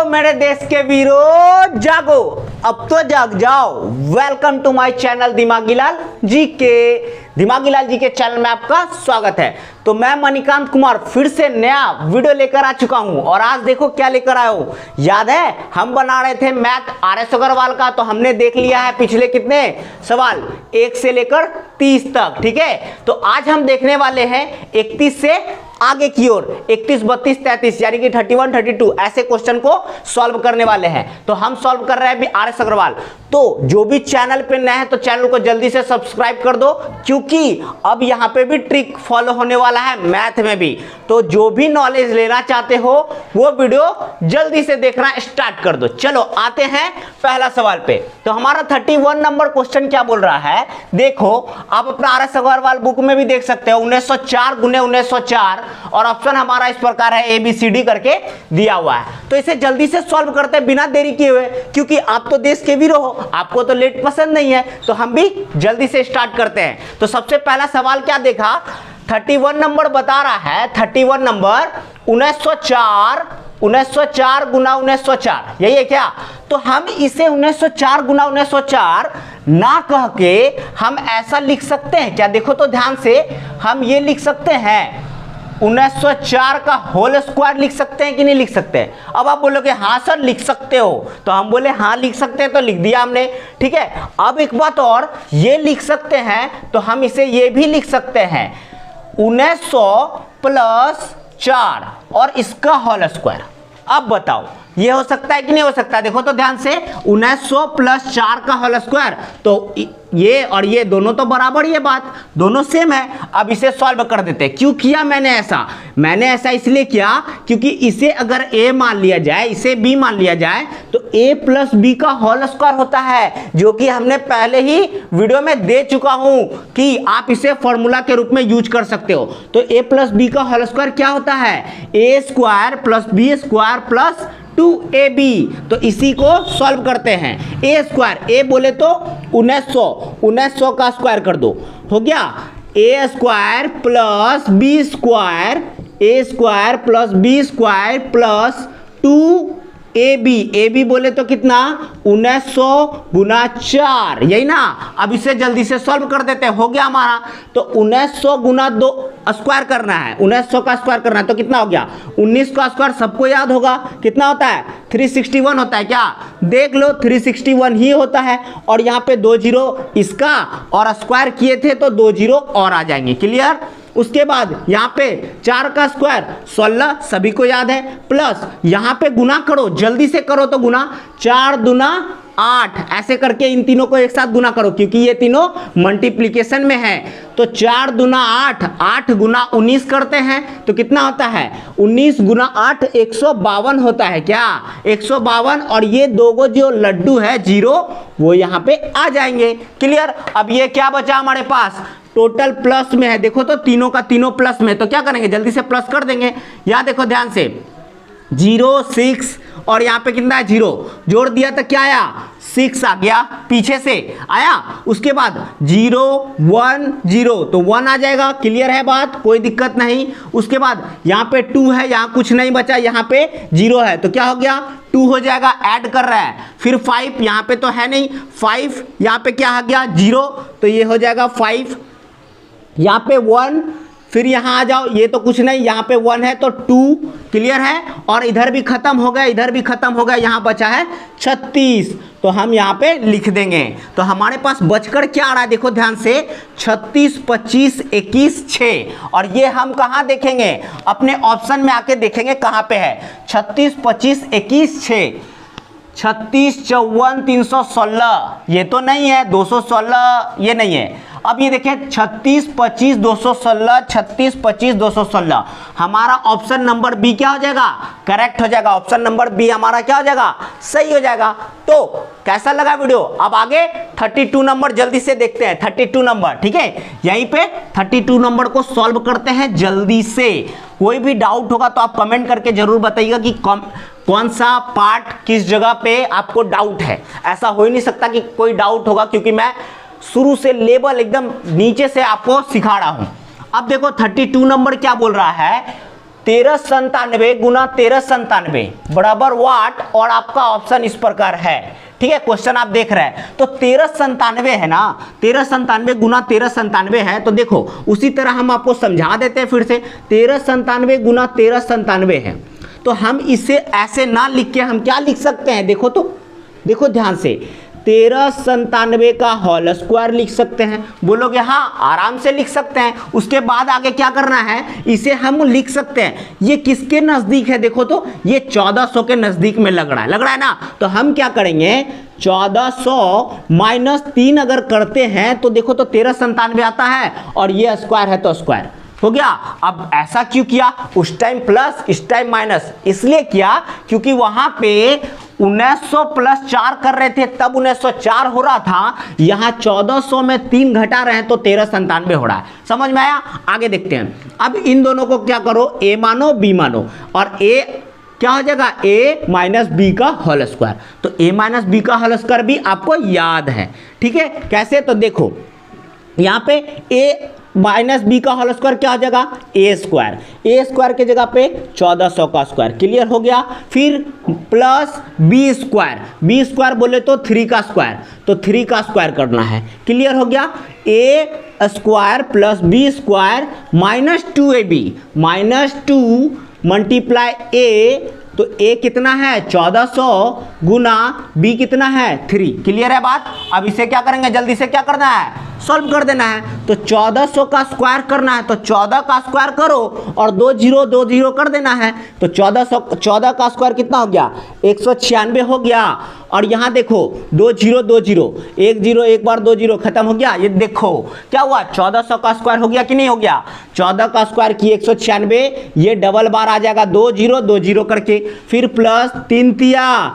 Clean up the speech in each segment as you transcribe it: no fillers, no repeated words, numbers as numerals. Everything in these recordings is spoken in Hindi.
मेरे देश के वीरों, जागो, अब तो जाग जाओ। वेलकम टू माय चैनल दिमागी लाल जी के। दिमागी लाल जी के चैनल में आपका स्वागत है। तो मैं मणिकांत कुमार फिर से नया वीडियो लेकर आ चुका हूं और आज देखो क्या लेकर आया हूं। याद है हम बना रहे थे मैथ आर.एस. अग्रवाल का, तो हमने देख लिया है पिछले कितने सवाल 1 से लेकर 30 तक। ठीक है, तो आज हम देखने वाले हैं 31 से आगे की ओर, 31, 32, 33 यानी कि 31, 32 ऐसे क्वेश्चन को सॉल्व करने वाले हैं। तो हम सॉल्व कर रहे हैं भी आर.एस. अग्रवाल। तो जो भी चैनल पे नए हैं तो चैनल को जल्दी से सब्सक्राइब कर दो, क्योंकि अब यहाँ पे भी ट्रिक फॉलो होने वाला है मैथ में भी। तो जो भी नॉलेज लेना चाहते हो वो वीडियो जल्दी से देखना स्टार्ट कर दो। चलो आते हैं पहला सवाल पे। तो हमारा 31 नंबर क्वेश्चन क्या बोल रहा है, देखो आप अपना आर.एस. अग्रवाल बुक में भी देख सकते हो। 1904 गुने 1904 और ऑप्शन हमारा इस प्रकार है ABCD करके दिया हुआ है। तो इसे जल्दी से सॉल्व करते हैं बिना देरी किए हुए, क्योंकि आप तो देश के वीर हो, आपको तो लेट पसंद नहीं है। तो हम भी जल्दी से स्टार्ट करते हैं। तो सबसे पहला सवाल क्या देखा, 31 नंबर बता रहा है। 31 नंबर 1904 गुना 1904, यही है क्या? तो हम इसे 1904 गुना 1904 ना कह के हम ऐसा लिख सकते हैं क्या? देखो तो ध्यान से, हम ये लिख सकते हैं 1904 का होल स्क्वायर लिख सकते हैं कि नहीं लिख सकते हैं? अब आप बोलोगे हाँ सर लिख सकते हो, तो हम बोले हाँ लिख सकते हैं, तो लिख दिया हमने। ठीक है, अब एक बात और, ये लिख सकते हैं तो हम इसे ये भी लिख सकते हैं 1900 प्लस 4 और इसका होल स्क्वायर। अब बताओ ये हो सकता है कि नहीं हो सकता? देखो तो ध्यान से, 1900 प्लस 4 का होल स्क्वायर, तो ये और ये दोनों तो बराबर ही है, बात दोनों सेम है। अब इसे सॉल्व कर देते हैं। क्यों किया मैंने ऐसा? मैंने ऐसा इसलिए किया क्योंकि इसे अगर a मान लिया जाए, इसे b मान लिया जाए, तो a प्लस b का होल स्क्वायर होता है, जो कि हमने पहले ही वीडियो में दे चुका हूं कि आप इसे फॉर्मूला के रूप में यूज कर सकते हो। तो a प्लस बी का होल स्क्वायर क्या होता है? a square plus b square plus 2ab। तो इसी को सॉल्व करते हैं। a स्क्वायर, a बोले तो 1900 का स्क्वायर कर दो, हो गया a square plus b square, a square plus b square plus 2ab बोले तो कितना? 1900 गुना 4, यही ना। अब इसे जल्दी से सॉल्व कर देते हैं। हो गया हमारा, तो 1900 गुना 2 स्क्वायर करना है, 1900 का स्क्वायर करना है, तो कितना हो गया? 19 का स्क्वायर सबको याद होगा कितना होता है? 361 होता है क्या? देख लो 361 ही होता है। और यहाँ पे 2 जीरो इसका और स्क्वायर किए थे तो 2 जीरो और आ जाएंगे। क्लियर? उसके बाद यहाँ पे 4 का स्क्वायर 16, सभी को याद है, प्लस यहाँ पे गुना करो, जल्दी से करो तो गुना, 4 दूना 8, ऐसे करके इन तीनों को एक साथ गुना करो क्योंकि ये तीनों मल्टीप्लिकेशन में है। तो 4 दूना 8, 8 गुना 19 करते हैं तो कितना होता है? 19 गुना 8 152 होता है क्या? 152। और ये दो जो लड्डू है जीरो वो यहाँ पे आ जाएंगे। क्लियर? अब ये क्या बचा हमारे पास? टोटल प्लस में है, देखो तो तीनों का तीनों प्लस में, तो क्या करेंगे? जल्दी से प्लस कर देंगे। यहाँ देखो ध्यान से, 0 6 और यहाँ पे कितना है? 0 जोड़ दिया तो क्या आया? 6 आ गया, पीछे से आया। उसके बाद 0 1 0 तो 1 आ जाएगा। क्लियर है बात? कोई दिक्कत नहीं। उसके बाद यहाँ पे 2 है, यहाँ कुछ नहीं बचा, यहाँ पे 0 है, तो क्या हो गया? 2 हो जाएगा, ऐड कर रहा है। फिर 5 यहाँ पे तो है नहीं, 5 यहाँ पे क्या आ गया? 0, तो ये हो जाएगा 5। यहाँ पे 1, फिर यहाँ आ जाओ, ये तो कुछ नहीं, यहाँ पे 1 है तो 2। क्लियर है? और इधर भी खत्म हो गया, इधर भी खत्म हो गया, यहाँ बचा है 36, तो हम यहाँ पे लिख देंगे। तो हमारे पास बचकर क्या आ रहा है? देखो ध्यान से, 36 25 21 6। और ये हम कहाँ देखेंगे? अपने ऑप्शन में आके देखेंगे कहाँ पे है। 36 25 21 6, 36 54 316, ये तो नहीं है, 216 ये नहीं है। अब ये देखें 36 25 216, 36 25 216, हमारा ऑप्शन नंबर बी क्या हो जाएगा? करेक्ट हो जाएगा। ऑप्शन नंबर बी हमारा क्या हो जाएगा? सही हो जाएगा। तो कैसा लगा वीडियो? अब आगे 32 नंबर जल्दी से देखते हैं। 32 नंबर, ठीक है, यहीं पे 32 नंबर को सॉल्व करते हैं जल्दी से। कोई भी डाउट होगा तो आप कमेंट करके जरूर बताइएगा कि कौन सा पार्ट किस जगह पे आपको डाउट है। ऐसा हो ही नहीं सकता कि कोई डाउट होगा, क्योंकि मैं शुरू से लेवल एकदम नीचे से आपको सिखा रहा हूं। अब देखो 32 नंबर क्या बोल रहा है, 1397 गुना 1397 बराबर वाट, और आपका ऑप्शन इस प्रकार है। ठीक है, क्वेश्चन आप देख रहे हैं तो 1397 है ना, 1397 गुना 1397 है। तो देखो उसी तरह हम आपको समझा देते हैं फिर से, 1397 गुना 1397 है। तो हम इसे ऐसे ना लिख के हम क्या लिख सकते हैं, देखो तो, देखो ध्यान से, 1397 का होल स्क्वायर लिख सकते हैं। बोलोगे हाँ, आराम से लिख सकते हैं। उसके बाद आगे क्या करना है, इसे हम लिख सकते हैं, ये किसके नजदीक है, देखो तो ये 1400 के नजदीक में लग रहा है ना। तो हम क्या करेंगे, 1400 माइनस 3 अगर करते हैं तो देखो तो 1397 आता है, और ये स्क्वायर है तो स्क्वायर हो गया। अब ऐसा क्यों किया, उस टाइम प्लस इस टाइम माइनस, इसलिए किया क्योंकि वहां पे 1900 प्लस 4 कर रहे थे तब 1904 हो रहा था, यहाँ 1400 में 3 घटा रहे हैं तो 1397 हो रहा है। समझ में आया, आगे देखते हैं। अब इन दोनों को क्या करो, a मानो b मानो, और a क्या हो जाएगा, a माइनस बी का होल स्क्वायर। तो a माइनस बी का होल स्क्वायर भी आपको याद है। ठीक है, कैसे, तो देखो यहाँ पे a माइनस बी का होल स्क्वायर क्या हो जाएगा, ए स्क्वायर की जगह पे 1400 का स्क्वायर, क्लियर हो गया। फिर प्लस बी स्क्वायर बोले तो 3 का स्क्वायर, तो 3 का स्क्वायर करना है, क्लियर हो गया। A square plus B square minus 2ab, minus 2 multiply A, तो a कितना है 1400 गुना b कितना है 3, क्लियर है बात। अब इसे क्या करेंगे, जल्दी से क्या करना है, सॉल्व कर देना है। तो 1400 का स्क्वायर करना है, तो 14 का स्क्वायर करो और 2 0 कर देना है। तो 14 का स्क्वायर कितना हो गया, 196 हो गया। और यहाँ देखो 2 0 1 0, एक बार 2 0 खत्म हो गया। ये देखो क्या हुआ, 1400 का स्क्वायर हो गया कि नहीं हो गया, 14 का स्क्वायर की 196, ये डबल बार आ जाएगा 2 0 करके, फिर प्लस 3 तिया,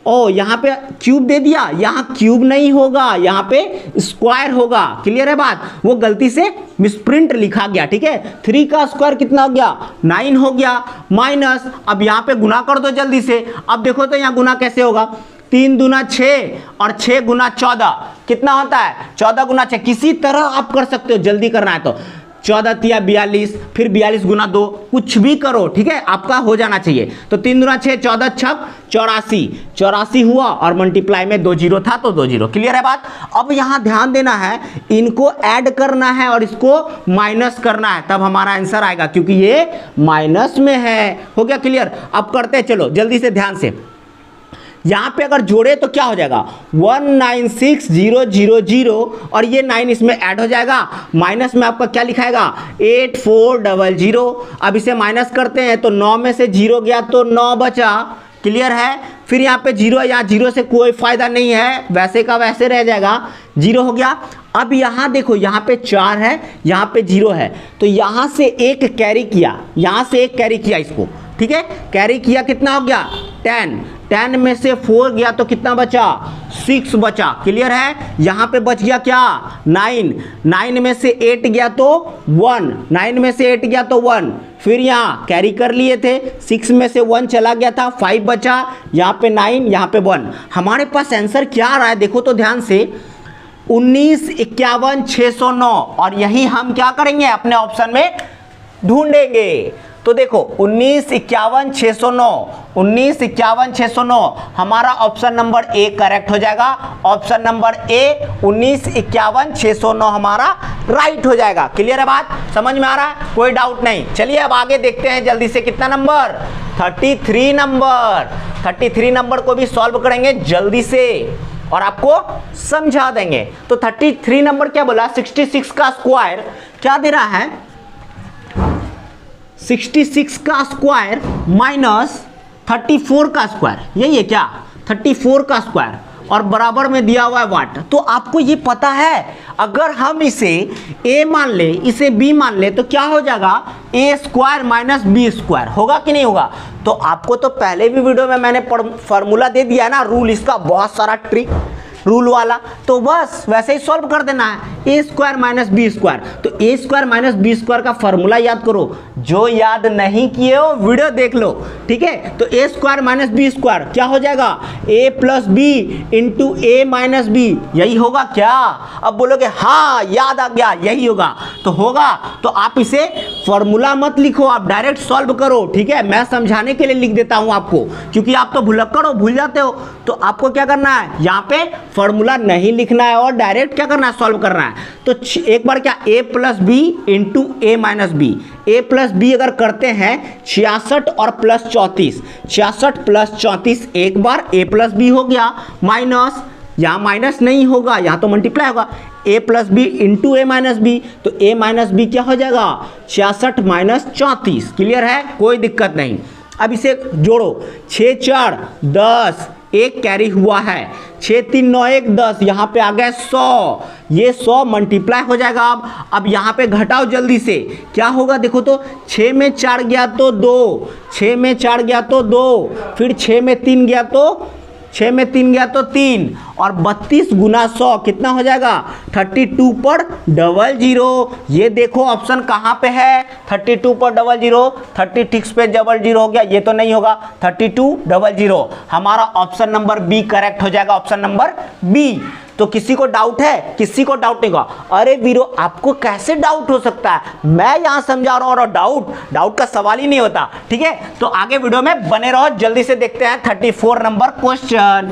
ओ यहाँ पे क्यूब दे दिया, यहाँ क्यूब नहीं होगा, यहाँ पे स्क्वायर होगा, क्लियर है बात। वो गलती से मिसप्रिंट लिखा गया, ठीक है। 3 का स्क्वायर कितना हो गया, 9 हो गया, माइनस, अब यहाँ पे गुना कर दो जल्दी से। अब देखो तो यहाँ गुना कैसे होगा, 3 दूना 6 और 6 गुना 14 कितना होता है, 14 गुना 6, किसी तरह आप कर सकते हो, जल्दी करना है तो 14 तिया 42, फिर 42 गुना 2, कुछ भी करो, ठीक है, आपका हो जाना चाहिए। तो 3 दूना 6, 14 छक 84 हुआ, और मल्टीप्लाई में 2 0 था तो 2 0, क्लियर है बात। अब यहाँ ध्यान देना है, इनको ऐड करना है और इसको माइनस करना है, तब हमारा आंसर आएगा, क्योंकि ये माइनस में है। हो गया क्लियर। अब करते हैं, चलो जल्दी से ध्यान से। यहाँ पे अगर जोड़े तो क्या हो जाएगा, 196000 और ये 9 इसमें ऐड हो जाएगा, माइनस में आपका क्या लिखाएगा 8400। अब इसे माइनस करते हैं तो 9 में से 0 गया तो 9 बचा, क्लियर है। फिर यहाँ पे 0, यहाँ 0 से कोई फायदा नहीं है, वैसे का वैसे रह जाएगा, 0 हो गया। अब यहाँ देखो, यहाँ पे 4 है, यहाँ पे 0 है, तो यहाँ से एक कैरी किया, यहाँ से एक कैरी किया इसको, ठीक है, कैरी किया, कितना हो गया 10 में से 4 गया तो कितना बचा 6 बचा, क्लियर है। यहाँ पे बच गया क्या 9 में से 8 गया तो 1, 9 में से 8 गया तो 1, फिर यहाँ कैरी कर लिए थे, 6 में से 1 चला गया था, 5 बचा, यहाँ पे 9, यहाँ पे 1। हमारे पास आंसर क्या आ रहा है, देखो तो ध्यान से, 1951,609, और यही हम क्या करेंगे अपने ऑप्शन में ढूंढेंगे। तो देखो 1951,609 हमारा ऑप्शन नंबर ए करेक्ट हो जाएगा। ऑप्शन नंबर ए 1951,609 हमारा राइट हो जाएगा, क्लियर है बात, समझ में आ रहा है, कोई डाउट नहीं। चलिए अब आगे देखते हैं जल्दी से, कितना नंबर 33 नंबर को भी सॉल्व करेंगे जल्दी से और आपको समझा देंगे। तो 33 नंबर क्या बोला, 66 का स्क्वायर क्या दे रहा है, 66 का स्क्वायर माइनस 34 का स्क्वायर, यही है क्या 34 का स्क्वायर, और बराबर में दिया हुआ है वाट। तो आपको ये पता है, अगर हम इसे a मान ले, इसे b मान ले, तो क्या हो जाएगा a square minus b square, होगा कि नहीं होगा। तो आपको तो पहले भी वीडियो में मैंने फार्मूला दे दिया ना, रूल इसका बहुत सारा ट्रिक रूल वाला, तो बस वैसे ही सॉल्व कर देना है। ए स्क्वायर माइनस बी स्क्वायर। तो ए स्क्वायर माइनस बी स्क्वायर का फॉर्मूला याद करो, जो याद नहीं किए हो वीडियो देख लो, ठीक है। तो ए स्क्वायर माइनस बी स्क्वायर क्या हो जाएगा, ए plus b into a minus B, यही होगा क्या? अब बोलोगे हाँ याद आ गया, यही होगा, तो होगा। तो आप इसे फॉर्मूला मत लिखो, आप डायरेक्ट सॉल्व करो, ठीक है। मैं समझाने के लिए लिख देता हूं आपको, क्योंकि आप तो भुलक्कड़ हो, भूल जाते हो। तो आपको क्या करना है, यहाँ पे फॉर्मूला नहीं लिखना है और डायरेक्ट क्या करना है, सॉल्व करना है। तो एक बार क्या, a plus b into a minus b, a plus b अगर करते हैं 66 और प्लस 34, 66 प्लस 34 एक बार a प्लस बी हो गया, माइनस, यहाँ माइनस नहीं होगा, यहाँ तो मल्टीप्लाई होगा, a plus b into a minus b, तो a माइनस बी क्या हो जाएगा, 66 माइनस 34। क्लियर है, कोई दिक्कत नहीं। अब इसे जोड़ो, 6 4 10, एक कैरी हुआ है, 6 3 9 1 10, यहाँ पे आ गया 100, ये 100 मल्टीप्लाई हो जाएगा। अब यहाँ पे घटाओ जल्दी से, क्या होगा देखो तो, 6 में 4 गया तो 2, 6 में 4 गया तो 2, फिर 6 में 3 गया तो 6 में 3 गया तो 3, और 32 गुना 100 कितना हो जाएगा, 32 पर 00। ये देखो ऑप्शन कहाँ पे है, 32 पर 00, 36 पे 00 हो गया, ये तो नहीं होगा, 32 00, हमारा ऑप्शन नंबर बी करेक्ट हो जाएगा, ऑप्शन नंबर बी। तो किसी को डाउट है, किसी को डाउट नहीं होगा, अरे वीरो आपको कैसे डाउट हो सकता है, मैं यहां समझा रहा हूं और डाउट का सवाल ही नहीं होता, ठीक है। तो आगे वीडियो में बने रहो, जल्दी से देखते हैं 34 नंबर क्वेश्चन।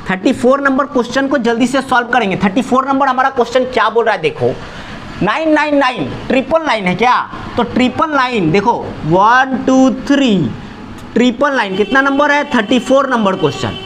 34 नंबर क्वेश्चन को जल्दी से सॉल्व करेंगे। 34 नंबर हमारा क्वेश्चन क्या बोल रहा है देखो, 999 999 है क्या, तो 999 देखो 1 2 3 999 कितना नंबर है, 34 नंबर क्वेश्चन।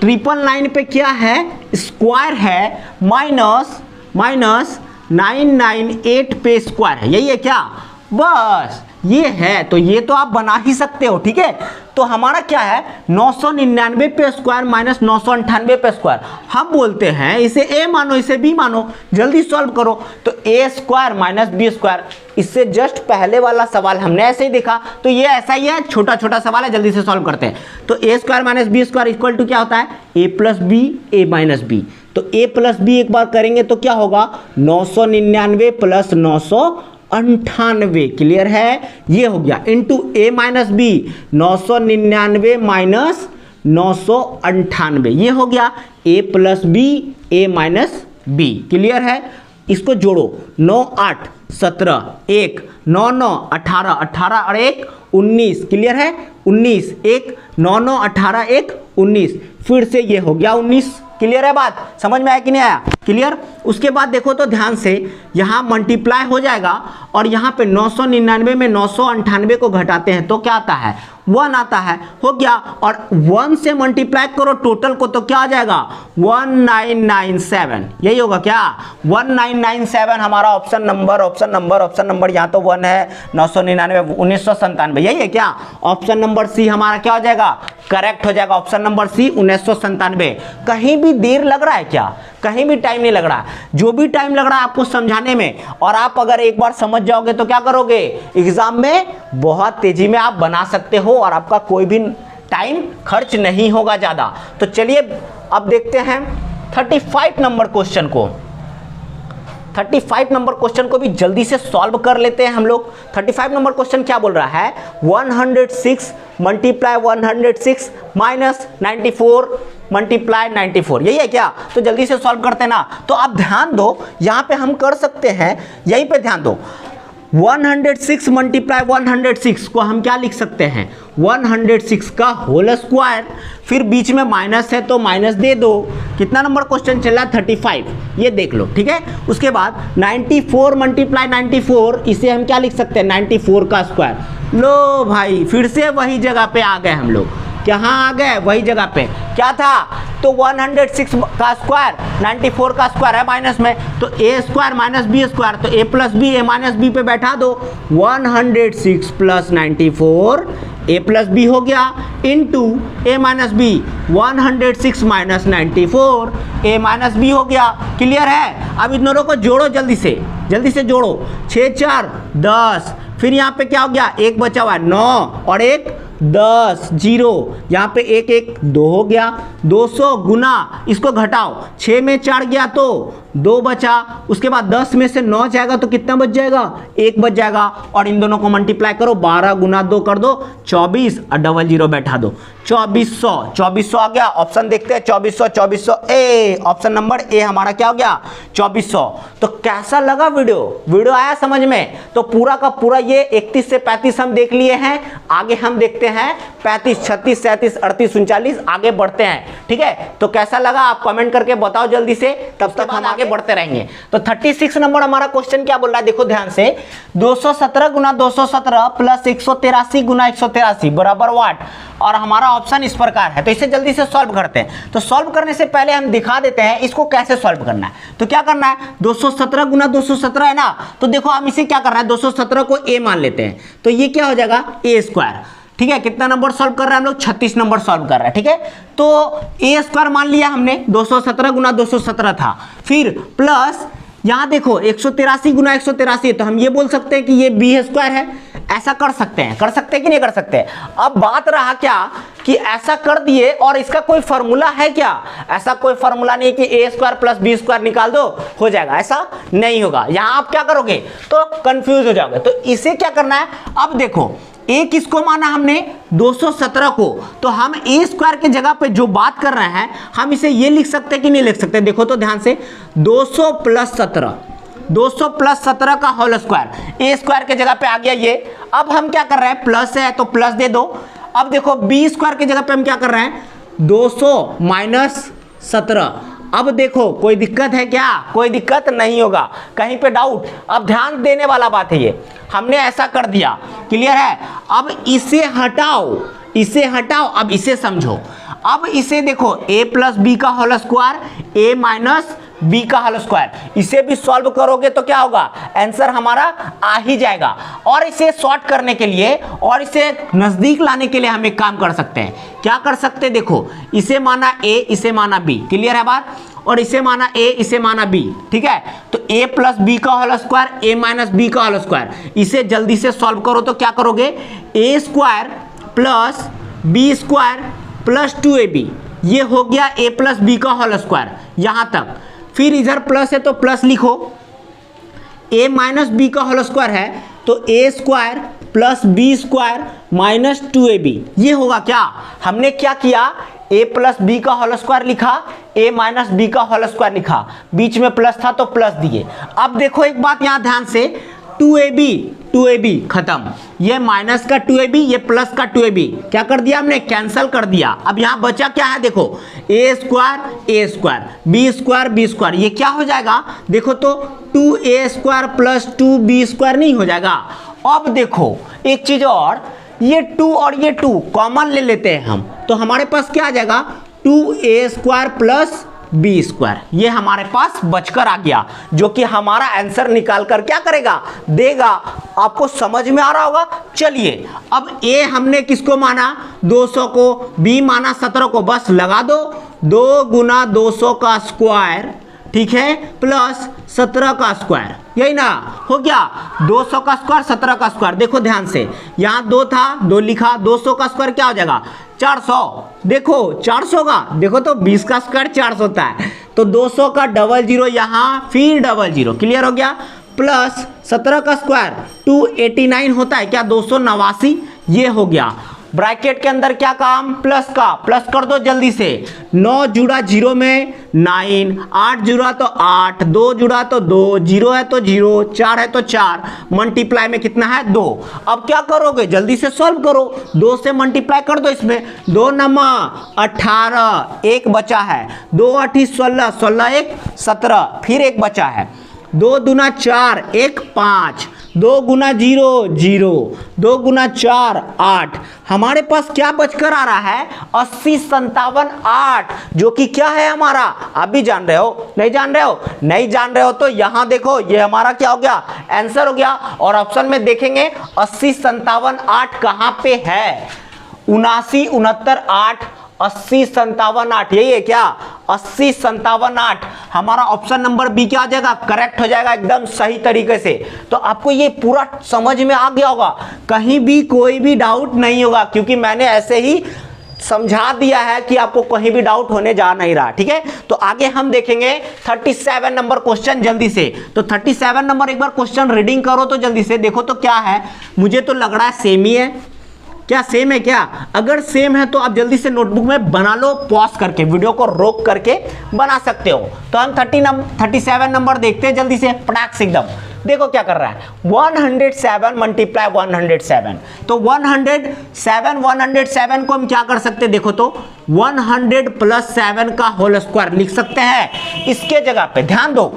999 पे क्या है, स्क्वायर है, माइनस 998 पे स्क्वायर है, यही है क्या, बस ये है। तो ये तो आप बना ही सकते हो, ठीक है। तो हमारा क्या है, 999 पे स्क्वायर माइनस 998 पे स्क्वायर, हम बोलते हैं इसे a मानो, इसे b मानो, जल्दी सॉल्व करो। तो a square minus b square, इससे जस्ट पहले वाला सवाल हमने ऐसे ही देखा, तो ये ऐसा ही है, छोटा छोटा सवाल है, जल्दी से सॉल्व करते हैं। तो a square minus b square equal to क्या होता है, a plus b a minus b. तो a प्लस बी एक बार करेंगे तो क्या होगा, 999 प्लस 998, क्लियर है, ये हो गया, into a minus b 999 minus 998, ये हो गया a plus b a minus b, clear है। इसको जोड़ो, 9 8 17 1 9 9 18 18 और 1 19, क्लियर है, 19 1 9 9 18 1 19, फिर से ये हो गया 19, क्लियर है, बात समझ में आया कि नहीं आया, क्लियर। उसके बाद देखो तो ध्यान से, यहाँ मल्टीप्लाई हो जाएगा और यहाँ पे 999 में 998 को घटाते हैं तो क्या आता है, 1 आता है, हो गया। और 1 से मल्टीप्लाई करो टोटल को तो क्या आ जाएगा, 1997, यही होगा क्या, 1997 हमारा ऑप्शन नंबर यहाँ तो 1 है, 999 1997, यही है क्या, ऑप्शन नंबर सी हमारा क्या हो जाएगा, करेक्ट हो जाएगा, ऑप्शन नंबर सी 1997। कहीं भी देर लग रहा है क्या, कहीं भी टाइम नहीं लग रहा, जो भी टाइम लग रहा है आपको समझाने में, और आप अगर एक बार समझ जाओगे तो क्या करोगे, एग्जाम में बहुत तेजी में आप बना सकते हो और आपका कोई भी टाइम खर्च नहीं होगा ज्यादा। तो चलिए अब देखते हैं 35 नंबर क्वेश्चन को। 35 नंबर क्वेश्चन को भी जल्दी से सॉल्व कर लेते हैं हम लोग। 35 नंबर क्वेश्चन क्या बोल रहा है, 106 मल्टीप्लाई 106 माइनस 94 मल्टीप्लाई 94, यही है क्या। तो जल्दी से सॉल्व करते हैं ना। तो आप ध्यान दो, यहाँ पे हम कर सकते हैं, यहीं पे ध्यान दो, 106 मल्टीप्लाई 106 को हम क्या लिख सकते हैं, 106 का होल स्क्वायर, फिर बीच में माइनस है तो माइनस दे दो। कितना नंबर क्वेश्चन चल रहा है, 35, ये देख लो, ठीक है। उसके बाद 94 मल्टीप्लाई 94, इसे हम क्या लिख सकते हैं, 94 का स्क्वायर। लो भाई, फिर से वही जगह पे आ गए हम लोग, कहाँ आ गए, वही जगह पे, क्या था, तो 106 का स्क्वायर 94 का स्क्वायर है माइनस में, तो ए स्क्वायर माइनस बी स्क्वायर, तो ए plus b a minus B पे बैठा दो, 106 प्लस 94 ए प्लस बी हो गया, into a minus B 106 minus 94 A minus B हो गया, क्लियर है। अब इन दोनों को जोड़ो जल्दी से जोड़ो, 6 4 10, फिर यहाँ पे क्या हो गया, एक बचा हुआ है 9 और एक 10 0, यहाँ पे 1 1 2 हो गया, 200 गुना, इसको घटाओ, 6 में 4 गया तो 2 बचा, उसके बाद 10 में से 9 जाएगा तो कितना बच जाएगा, 1 बच जाएगा। और इन दोनों को मल्टीप्लाई करो, 12 गुना 2 कर दो 24 और डबल जीरो बैठा दो, 2400 आ गया। ऑप्शन देखते हैं 2400 ए, ऑप्शन नंबर ए हमारा क्या हो गया 2400। तो कैसा लगा वीडियो आया समझ में? तो पूरा का पूरा ये 31 से 35 हम देख लिए हैं। आगे हम देखते हैं 35, 36, 37, 38, 39, आगे बढ़ते हैं। ठीक है, तो कैसा लगा आप कमेंट करके बताओ जल्दी से, तब तक हम आगे बढ़ते रहेंगे। तो 36 नंबर हमारा क्वेश्चन क्या बोल रहा है, देखो ध्यान से, 217 गुना 217 प्लस 183 गुना 183 बराबर वाट। और हमारा ऑप्शन इस प्रकार है, तो इसे जल्दी से सॉल्व करते हैं। तो सॉल्व करने से पहले हम दिखा देते हैं इसको कैसे सॉल्व करना है। तो क्या करना है, 217 गुना 217 है ना, तो देखो हम इसे क्या करना है, 217 को a मान लेते हैं, तो ये क्या हो जाएगा a स्क्वायर। ठीक है, कितना नंबर सॉल्व कर रहे हैं हम लोग, 36 नंबर सॉल्व कर रहे हैं। ठीक है, तो a स्क्वायर मान लिया हमने, 217 गुना 217 था, फिर प्लस यहाँ देखो 183 गुना 183, तो हम ये बोल सकते हैं कि ये b स्क्वायर है। ऐसा कर सकते हैं कि नहीं कर सकते? अब बात रहा क्या कि ऐसा कर दिए और इसका कोई फॉर्मूला है क्या? ऐसा कोई फॉर्मूला नहीं कि a square plus b square निकाल दो हो जाएगा, ऐसा नहीं होगा। यहां आप क्या करोगे तो कंफ्यूज हो जाओगे। तो इसे क्या करना है, अब देखो a किसको माना हमने, 217 को, तो हम a स्क्वायर के जगह पे जो बात कर रहे हैं हम इसे ये लिख सकते हैं कि नहीं लिख सकते? देखो तो ध्यान से, 200 प्लस 17 का होल स्क्वायर, ए स्क्वायर के जगह पे आ गया ये। अब हम क्या कर रहे हैं, प्लस है तो प्लस दे दो। अब देखो बी स्क्वायर के जगह पे हम क्या कर रहे हैं, 200 माइनस 17। अब देखो कोई दिक्कत है क्या, कोई दिक्कत नहीं होगा, कहीं पे डाउट? अब ध्यान देने वाला बात है, ये हमने ऐसा कर दिया, क्लियर है। अब इसे हटाओ, अब इसे समझो। अब इसे देखो a प्लस बी का whole square, a minus B का होल स्क्वायर, इसे भी सॉल्व करोगे तो क्या होगा, आंसर हमारा आ ही जाएगा। और इसे सॉर्ट करने के लिए और इसे नजदीक लाने के लिए हम एक काम कर सकते हैं। क्या कर सकते हैं, देखो इसे माना a, इसे माना b, क्लियर है बात, और इसे माना a, इसे माना b। ठीक है, तो a प्लस बी का whole square, a minus B का होल स्क्वायर, इसे जल्दी से सॉल्व करो तो क्या करोगे, a square plus B square plus 2ab, ये हो गया a प्लस बी का होल स्क्वायर यहां तक। फिर इधर प्लस है तो प्लस लिखो, a माइनस बी का होल स्क्वायर है तो a square plus B square minus 2ab, ये होगा क्या, हमने क्या किया, a प्लस बी का होल स्क्वायर लिखा, a माइनस बी का होल स्क्वायर लिखा, बीच में प्लस था तो प्लस दिए। अब देखो एक बात यहाँ ध्यान से, 2ab खत्म, ये माइनस का 2ab, ये प्लस का 2ab, क्या कर दिया हमने, कैंसल कर दिया। अब यहाँ बचा क्या है, देखो a स्क्वायर b स्क्वायर, ये क्या हो जाएगा, देखो तो 2a square plus 2b square नहीं हो जाएगा। अब देखो एक चीज और, ये 2 और ये 2 कॉमन ले लेते हैं हम, तो हमारे पास क्या आ जाएगा, 2a square plus B square, ये हमारे पास बचकर आ गया, जो कि हमारा आंसर निकाल कर क्या करेगा, देगा। आपको समझ में आ रहा होगा। चलिए अब ए हमने किसको माना, 200 को, बी माना 17 को, बस लगा दो, 2 गुना 200 का स्क्वायर, ठीक है, प्लस 17 का स्क्वायर, यही ना हो गया, 200 का स्क्वायर 17 का स्क्वायर। देखो ध्यान से, यहाँ 2 था, 2 लिखा, 200 का स्क्वायर क्या हो जाएगा, 400। देखो 400 का, देखो तो 20 का स्क्वायर 400 होता है, तो 200 का डबल जीरो यहाँ, फिर डबल जीरो, क्लियर हो गया, प्लस 17 का स्क्वायर 289 होता है क्या, 289, ये हो गया। ब्रैकेट के अंदर क्या काम, प्लस का, प्लस कर दो जल्दी से, 9 जुड़ा 0 में 9, 8 जुड़ा तो 8, 2 जुड़ा तो 2, 0 है तो 0, 4 है तो 4, मल्टीप्लाई में कितना है 2। अब क्या करोगे, जल्दी से सॉल्व करो, 2 से मल्टीप्लाई कर दो, इसमें 2 नमा 18, एक बचा है, 2 8 16, 16 1 17, फिर एक बचा है, 2 दूना 4, 1 5, 2 गुना 0 0, 2 गुना 4 8, हमारे पास क्या बचकर आ रहा है, 80 57 8, जो कि क्या है हमारा, आप भी जान रहे हो, नहीं जान रहे हो, नहीं जान रहे हो तो यहां देखो, ये हमारा क्या हो गया, आंसर हो गया। और ऑप्शन में देखेंगे 80 57 8 कहां पे है, 79 69 8, 80 57 8, यही है क्या, 80 57 8, हमारा ऑप्शन नंबर बी क्या आ जाएगा, करेक्ट हो जाएगा एकदम सही तरीके से। तो आपको ये पूरा समझ में आ गया होगा, कहीं भी कोई भी डाउट नहीं होगा, क्योंकि मैंने ऐसे ही समझा दिया है कि आपको कहीं भी डाउट होने जा नहीं रहा। ठीक है, तो आगे हम देखेंगे 37 नंबर क्वेश्चन जल्दी से। तो 37 नंबर एक बार क्वेश्चन रीडिंग करो तो जल्दी से देखो तो क्या है। मुझे तो लग रहा है सेम ही है। क्या सेम है क्या? अगर सेम है तो आप जल्दी से नोटबुक में बना लो, पॉज करके वीडियो को रोक करके बना सकते हो। तो हम 37 नंबर देखते हैं जल्दी से फटाक से एकदम। देखो क्या कर रहा है, 107 मल्टीप्लाई 107। तो 107 को हम क्या कर सकते हैं, देखो तो 100 प्लस 7 का होल स्क्वायर लिख सकते हैं। इसके जगह पे ध्यान दो,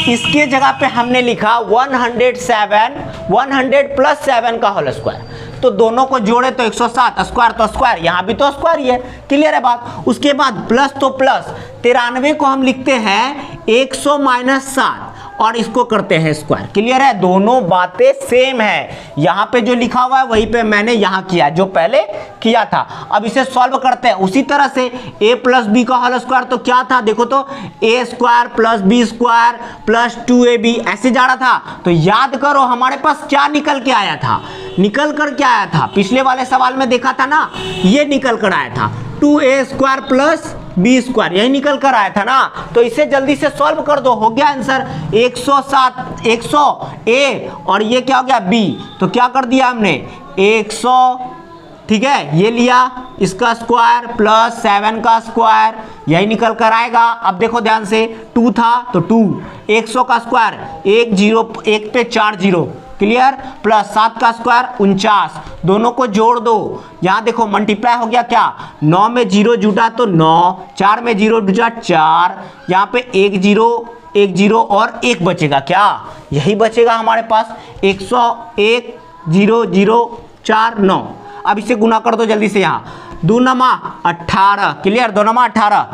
इसके जगह पे हमने लिखा 100 प्लस 7 का होल स्क्वायर। तो दोनों को जोड़े तो 107, स्क्वायर तो स्क्वायर, यहां भी तो स्क्वायर ही है। क्लियर है बात? उसके बाद प्लस तो प्लस, 93 को हम लिखते हैं 100 माइनस 7 और इसको करते हैं स्क्वायर। क्लियर है? दोनों बातें सेम है। यहां पे जो लिखा हुआ है वहीं पे मैंने यहां किया जो पहले किया था। अब इसे सॉल्व करते हैं उसी तरह से। a प्लस बी का होल स्क्वायर तो क्या था, देखो तो a square plus B square plus 2ab ऐसे जा रहा था। तो याद करो हमारे पास क्या निकल के आया था, निकल कर क्या आया था, पिछले वाले सवाल में देखा था ना, ये निकल कर आया था 2a square plus B square, यही निकल कर आया था ना। तो इसे जल्दी से सॉल्व कर दो, हो गया आंसर 100 a और ये क्या हो गया b। तो क्या कर दिया हमने 100, ठीक है, ये लिया इसका स्क्वायर प्लस 7 का स्क्वायर, यही निकल कर आएगा। अब देखो ध्यान से, 2 था तो 2, 100 का स्क्वायर 1 0 1 पे 4 0, क्लियर, प्लस 7 का स्क्वायर 49, दोनों को जोड़ दो। यहां देखो मल्टीप्लाई हो गया क्या, 9 में 0 जुटा तो 9, 4 में 0 जुटा 4, यहाँ पे 1 0 और 1 बचेगा, क्या यही बचेगा हमारे पास 101 0 0 4 9। अब इसे गुना कर दो जल्दी से, यहाँ 2 नमा 18, क्लियर, 2 नमा 18,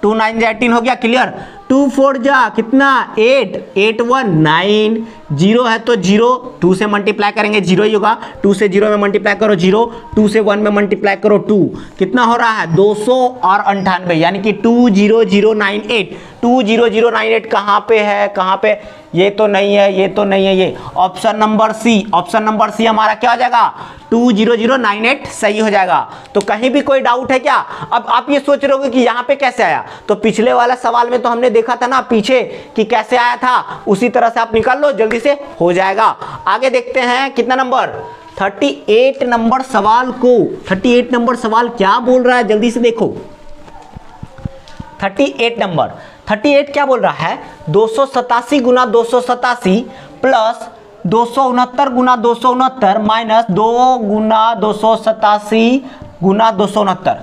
2 9 18 हो गया, क्लियर, 2 4 जा कितना 8, 8 1 9, 0 है तो 0, 2 से मल्टीप्लाई करेंगे 0 ही होगा, 2 से 0 में मल्टीप्लाई करो 0, 2 से 1 में मल्टीप्लाई करो 2, कितना हो रहा है 200 और 98, यानी कि 20098। 20098 कहाँ पे है, कहाँ पे, ये तो नहीं है, ये तो नहीं है, ये option number c, option number c हमारा क्या हो जाएगा 20098 सही हो जाएगा। तो कहीं भी कोई डाउट है क्या? अब आप ये सोच रहे होगे कि यहाँ पे कैसे आया, तो पिछले वाला सवाल में तो हमने देखा था ना पीछे कि कैसे आया था, उसी तरह से आप निकाल लो, जल्दी से हो जाएगा। आगे देखते हैं कितना नंबर, 38 नंबर सवाल को। 38 नंबर सवाल क्या बोल रहा है, जल्दी से देखो। 38 क्या बोल रहा है, 287 गुना 287 प्लस 269 गुना 269 माइनस 2 गुना 287 गुना 269।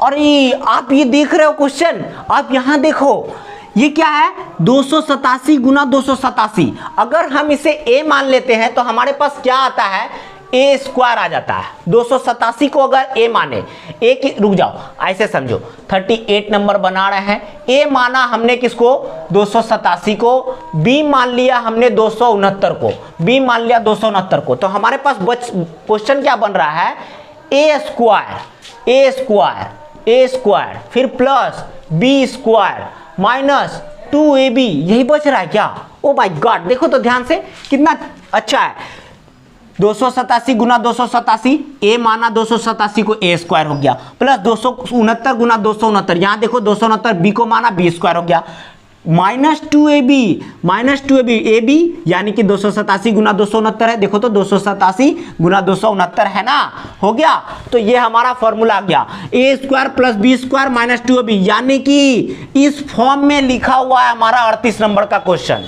अरे आप ये देख रहे हो क्वेश्चन, आप यहां देखो ये क्या है 287 गुना 287। अगर हम इसे a मान लेते हैं तो हमारे पास क्या आता है, a स्क्वायर आ जाता है। 287 को अगर a माने, a की, रुक जाओ ऐसे समझो, 38 नंबर बना रहे हैं, a माना हमने किसको 287 को, b मान लिया हमने 269 को, b मान लिया 269 को। तो हमारे पास क्वेश्चन क्या बन रहा है, a स्क्वायर फिर plus b square minus 2ab, यही बच रहा है क्या? ओ माय गॉड, देखो तो ध्यान से कितना अच्छा है। 287 गुना 287, a माना 287 को a स्क्वायर हो गया, प्लस 269 गुना 269, यहां देखो 269 b को माना b स्क्वायर हो गया, माइनस 2ab ab यानी कि 287 गुना 269 है, देखो तो 287 गुना 269 है ना, हो गया। तो ये हमारा फॉर्मूला आ गया, a square plus b square minus 2ab, यानी कि इस फॉर्म में लिखा हुआ है हमारा 38 नंबर का क्वेश्चन।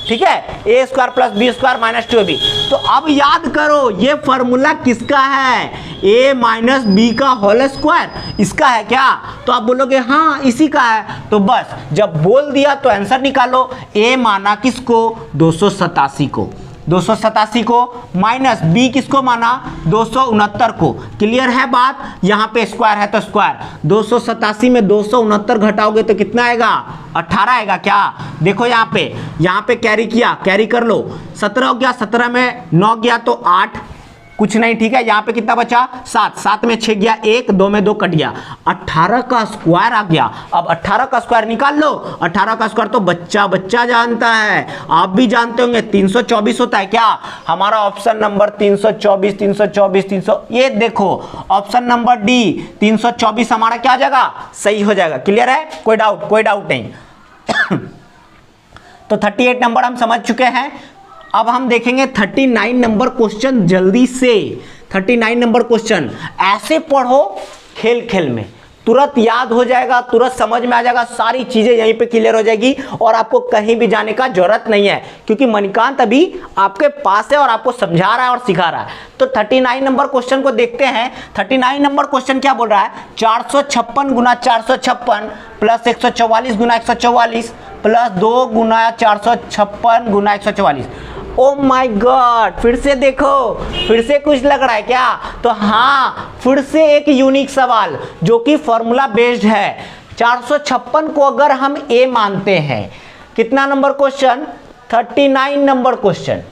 ठीक है, a square plus B square minus 2ab। तो अब याद करो ये फॉर्मूला किसका है, a माइनस बी का होल स्क्वायर, इसका है क्या? तो आप बोलोगे हाँ इसी का है। तो बस जब बोल दिया तो आंसर निकालो। a माना किसको 287 को, 287 को माइनस b किसको माना 269 को। क्लियर है बात, यहाँ पे स्क्वायर है तो स्क्वायर, 287 में 269 घटाओगे तो कितना आएगा 18 आएगा क्या? देखो यहाँ पे कैरी किया, कैरी कर लो, 17 हो गया, 17 में 9 गया तो 8, कुछ नहीं, ठीक है। यहाँ पे कितना बचा 7, 7 में 6 गया 1, 2 में 2 कट गया, 18 का स्क्वायर आ गया। अब 18 का स्क्वायर निकाल लो। 18 का स्क्वायर तो बच्चा बच्चा जानता है, आप भी जानते होंगे, 324 होता है क्या? हमारा ऑप्शन नंबर 324, 324, 300, ये देखो ऑप्शन नंबर डी 324 हमारा क्या हो जाएगा? सही हो जाएगा। क्लियर है? कोई डाउट नहीं। तो 38 नंबर हम समझ चुके हैं। अब हम देखेंगे 39 नंबर क्वेश्चन जल्दी से। 39 नंबर क्वेश्चन ऐसे पढ़ो खेल खेल में, तुरंत याद हो जाएगा, तुरंत समझ में आ जाएगा, सारी चीजें यहीं पे क्लियर हो जाएगी और आपको कहीं भी जाने का जरूरत नहीं है, क्योंकि मणिकांत अभी आपके पास है और आपको समझा रहा है और सिखा रहा है। तो 39 नंबर क्वेश्चन को देखते हैं। 39 नंबर क्वेश्चन क्या बोल रहा है? 456 गुना 456 plus 144 Guna 144 plus 2 Guna 456 Guna 144। Oh my God, फिर से देखो, फिर से कुछ लग रहा है क्या? तो हाँ, फिर से एक यूनिक सवाल जो कि फॉर्मूला बेस्ड है। 456 को अगर हम ए मानते हैं, कितना number question? 39 number question.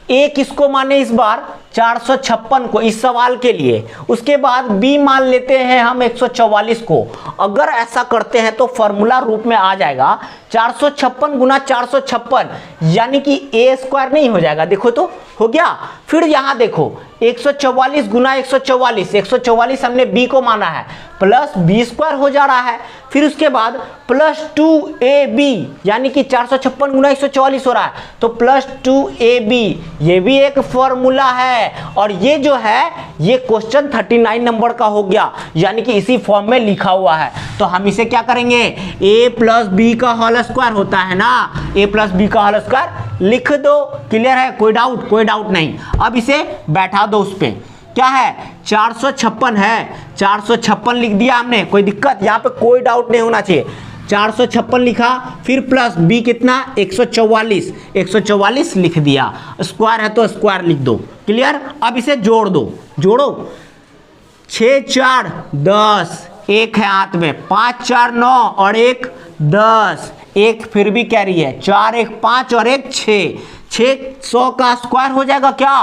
A किसको माने इस बार? 456 को इस सवाल के लिए। उसके बाद बी मान लेते हैं हम 144 को। अगर ऐसा करते हैं तो फॉर्मूला रूप में आ जाएगा 456 गुना 456, यानी कि ए स्क्वायर नहीं हो जाएगा? देखो तो हो गया। फिर यहां देखो 144 गुना 144, 144 हमने बी को माना है, प्लस बी स्क्वायर हो जा रहा है। फिर उसके बाद प्लस 2ab, यानी कि 456 गुना 144 हो रहा है, तो प्लस 2ab, ये भी एक फॉर्मूला है। और ये जो है ये क्वेश्चन 39 नंबर का हो गया, यानी कि इसी फॉर्म में लिखा हुआ है। तो हम इसे क्या करेंगे? a प्लस बी का होल स्क्वायर होता है ना, a प्लस बी का होल स्क्वायर लिख दो। क्लियर है? कोई डाउट नहीं। अब इसे बैठा दो उस पे। क्या है? 456 है, 456 लिख दिया हमने, कोई दिक्कत? यहाँ पे कोई डाउट नहीं होना चाहिए। 456 लिखा, फिर प्लस बी कितना? 144, 144 लिख दिया। स्क्वायर है तो स्क्वायर लिख दो। क्लियर? अब इसे जोड़ दो, जोड़ो। 6 4 10, एक है हाथ में, 5 4 9 और 1 10, एक फिर भी कैरी है, 4 1 5 और 1 6, 600 का स्क्वायर हो जाएगा क्या?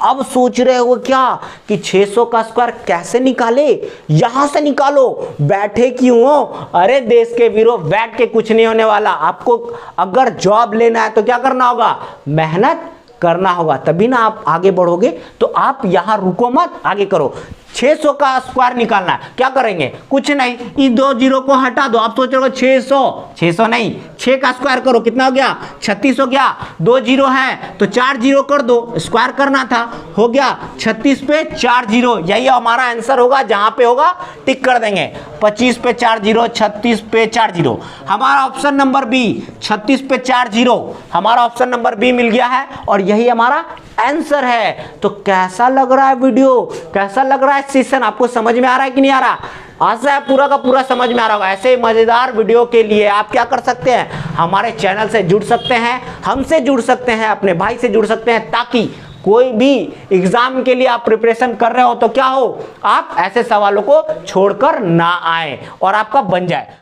अब सोच रहे हो क्या कि 600 का स्क्वायर कैसे निकाले? यहां से निकालो, बैठे क्यों हो? अरे देश के वीरों, बैठ के कुछ नहीं होने वाला। आपको अगर जॉब लेना है तो क्या करना होगा? मेहनत करना होगा, तभी ना आप आगे बढ़ोगे। तो आप यहां रुको मत, आगे करो। 600 का स्क्वायर निकालना है, क्या करेंगे? कुछ नहीं, इस 2 जीरो को हटा दो। आप सोच रहे हो 600 नहीं, 6 का स्क्वायर करो, कितना हो गया? 36 हो गया। 2 जीरो है तो 4 जीरो कर दो, स्क्वायर करना था, हो गया 36 पे 4 जीरो। यही हमारा आंसर होगा, जहां पे होगा टिक कर देंगे। 25 पे 4 जीरो, 36 पे 4 जीरो, हमारा ऑप्शन नंबर बी। 36 पे 4 जीरो, हमारा ऑप्शन नंबर बी मिल गया है और यही हमारा आंसर है। तो कैसा लग रहा है वीडियो? कैसा लग रहा है सेशन? आपको समझ में आ रहा है कि नहीं आ रहा? आशा है पूरा का पूरा समझ में आ रहा होगा। ऐसे मजेदार वीडियो के लिए आप क्या कर सकते हैं? हमारे चैनल से जुड़ सकते हैं, हमसे जुड़ सकते हैं, अपने भाई से जुड़ सकते हैं, ताकि कोई भी एग्जाम के लिए आप प्रिपरेशन कर रहे हो तो क्या हो, आप ऐसे सवालों को छोड़कर ना आए और आपका बन जाए।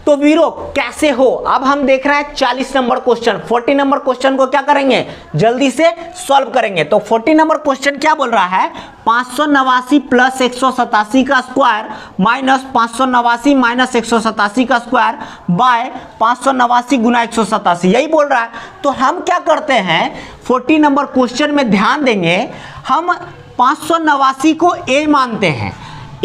तो वीरो कैसे हो? अब हम देख रहे हैं 40 नंबर क्वेश्चन। 40 नंबर क्वेश्चन को क्या करेंगे? जल्दी से सॉल्व करेंगे। तो 40 नंबर क्वेश्चन क्या बोल रहा है? 589 प्लस 187 का स्क्वायर माइनस 589 माइनस 187 का स्क्वायर बाय 589 गुना 187, यही बोल रहा है। तो हम क्या करते हैं, 40 नंबर क्वेश्चन में ध्यान देंगे। हम 589 को ए मानते हैं।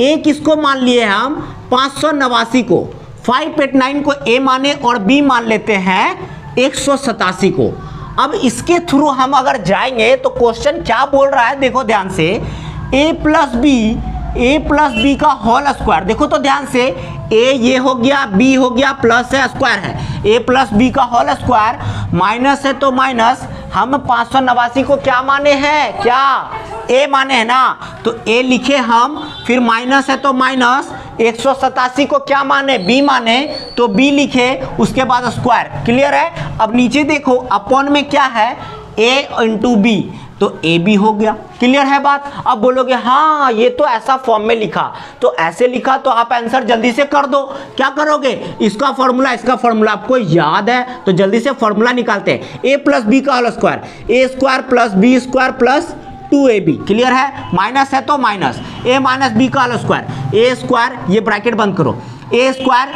ए किसको मान लिए हम? 589 को। 589 को ए माने और बी मान लेते हैं 187 को। अब इसके थ्रू हम अगर जाएंगे तो क्वेश्चन क्या बोल रहा है, देखो ध्यान से। ए प्लस बी का होल स्क्वायर, देखो तो ध्यान से। ए ये हो गया, बी हो गया, प्लस है, स्क्वायर है। ए प्लस बी का होल स्क्वायर, माइनस है तो माइनस। हम 589 को क्या माने हैं? क्या ए माने है ना, तो ए लिखे हम, फिर माइनस है तो माइनस। 187 को क्या माने? बी माने, तो बी लिखे, उसके बाद स्क्वायर। क्लियर है? अब नीचे देखो, अपॉन में क्या है? ए इंटू बी, तो ए बी हो गया। क्लियर है बात? अब बोलोगे हाँ ये तो ऐसा फॉर्म में लिखा, तो ऐसे लिखा तो आप आंसर जल्दी से कर दो। क्या करोगे? इसका फॉर्मूला, इसका फॉर्मूला आपको याद है तो जल्दी से फॉर्मूला निकालते हैं। ए प्लस बी का whole square, A square plus B square plus 2ab। Clear है, माइनस है तो माइनस a माइनस बी का होल स्क्वायर, ए स्क्वायर, ये ब्रैकेट बंद करो, A square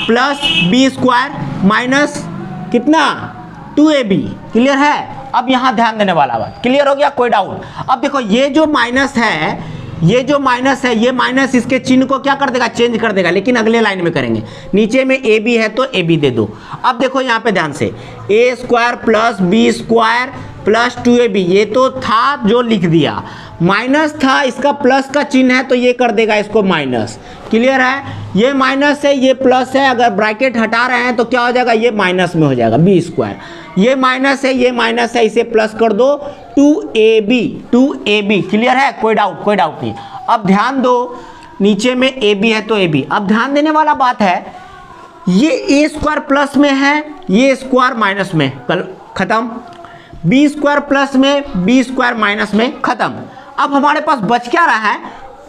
plus B square minus कितना 2ab। क्लियर है, अब यहां ध्यान देने वाला बात, क्लियर हो गया, कोई डाउट? अब देखो ये जो माइनस है, ये जो माइनस है, ये माइनस इसके चिन्ह को क्या कर देगा, चेंज कर देगा, लेकिन अगले लाइन में करेंगे। नीचे में ए बी है तो ए बी दे दो। अब देखो यहाँ पे ध्यान से, A square plus B square plus 2ab, ये तो था जो लिख दिया, माइनस था, इसका प्लस का चिन्ह है तो ये कर देगा इसको माइनस। क्लियर है, ये माइनस है ये प्लस है, अगर ब्रैकेट हटा रहे हैं तो क्या हो जाएगा, ये माइनस में हो जाएगा बी स्क्वायर, ये माइनस है ये माइनस है, इसे प्लस कर दो 2ab। क्लियर है, कोई डाउट? कोई डाउट नहीं। अब ध्यान दो, नीचे में ए बी है तो ए बी। अब ध्यान देने वाला बात है, ये ए स्क्वायर प्लस में है, ये स्क्वायर माइनस में, कल खत्म, बी स्क्वायर प्लस में, बी स्क्वायर माइनस में, खत्म। अब हमारे पास बच क्या रहा है,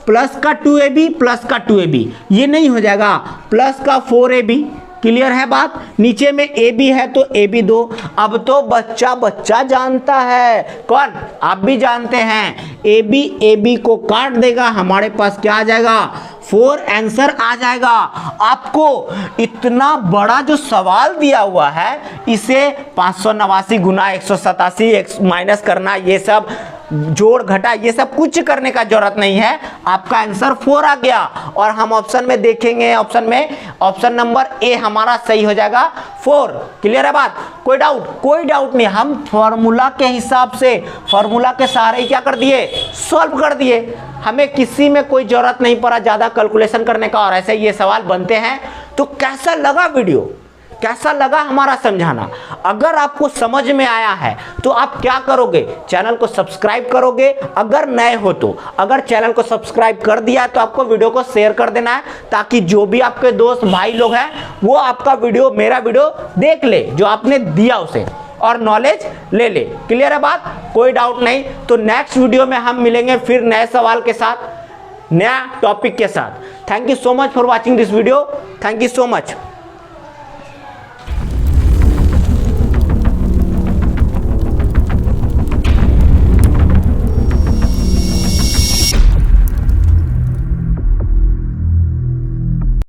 प्लस का 2ab प्लस का 2ab, ये नहीं हो जाएगा, प्लस का 4ab। क्लियर है बात, नीचे में ए बी है तो ए बी दो। अब तो बच्चा जानता है, कौन? आप भी जानते हैं, ए बी को काट देगा, हमारे पास क्या आ जाएगा, 4 आंसर आ जाएगा। आपको इतना बड़ा जो सवाल दिया हुआ है, इसे 589 गुना 187 माइनस करना, ये सब जोड़ घटा, ये सब कुछ करने का जरूरत नहीं है, आपका आंसर 4 आ गया। और हम ऑप्शन में देखेंगे, ऑप्शन नंबर ए हमारा सही हो जाएगा 4। क्लियर है बात? कोई डाउट? कोई डाउट नहीं। हम फॉर्मूला के हिसाब से, फॉर्मूला के सहारे ही क्या कर दिए, सॉल्व कर दिए। हमें किसी में कोई जरूरत नहीं पड़ा ज़्यादा कैलकुलेशन करने का, और ऐसे ये सवाल बनते हैं। तो कैसा लगा वीडियो, कैसा लगा हमारा समझाना? अगर आपको समझ में आया है तो आप क्या करोगे, चैनल को सब्सक्राइब करोगे। अगर नए हो तो, अगर चैनल को सब्सक्राइब कर दिया तो आपको वीडियो को शेयर कर देना है, ताकि जो भी आपके दोस्त भाई लोग हैं वो आपका वीडियो, मेरा वीडियो देख ले, जो आपने दिया उसे, और नॉलेज ले ले। क्लियर है बात? कोई डाउट नहीं। तो नेक्स्ट वीडियो में हम मिलेंगे फिर नए सवाल के साथ, नया टॉपिक के साथ। Thank you so much for watching this video. Thank you so much.